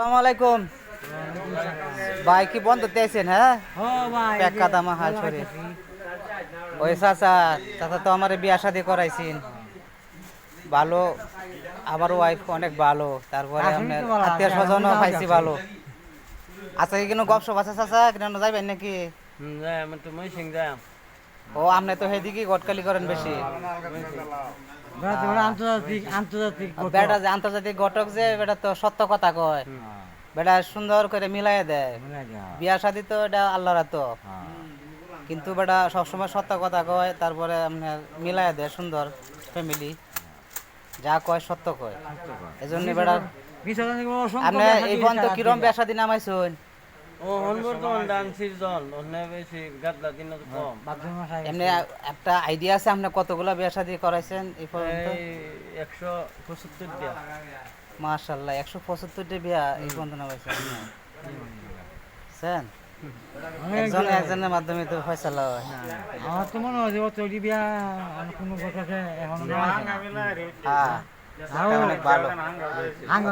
আসসালামু আলাইকুম ভাই, কি বন্ধ দিয়েছেন? হ্যাঁ, প্যাক কাদামা হাল শরীর। ওই চাচা চাচা তো আমার বিয়া শাদি করাইছেন, ভালো। আমার ওয়াইফ অনেক ভালো, তারপরে আপনার আত্মীয় স্বজনও পাইছি ভালো। আচ্ছা, কি কোনো গপসপ আছে চাচা? কেন যাইবেন নাকি? ও, আপনি তো সেদিকে গটকালি করেন বেশি। আন্তর্জাতিক আন্তর্জাতিক বেটা যে আন্তর্জাতিক ঘটক, যে বেটা তো সত্য কথা কয়, বেটা সুন্দর করে মিলাই দেয়। বিয়া শাদি তো এটা আল্লাহর তো, কিন্তু বেটা সবসময় সত্য কথা কয়, তারপরে আপনার মিলাই দেয় সুন্দর ফ্যামিলি, যা কয় সত্য কয়। এই জন্য বেটা আপনি এই পর্যন্ত কিরম বিয়া শাদি নামাইছেন? এমনি একটা আইডিয়া আছে আপনি কতগুলা বিয়া শাদি করাইছেন এই পর্যন্ত? 175 মাশাআল্লাহ, 175টা বিয়া এই পর্যন্ত নামাইছেন। বুঝছেন, একজনের মাধ্যমে তো ফয়সালা হয়। আমার তো মনে হয় যে তৈরি বিয়া কোনো কথাতে এখন হ্যাঁ, অনেক ভালো। আঙ্গ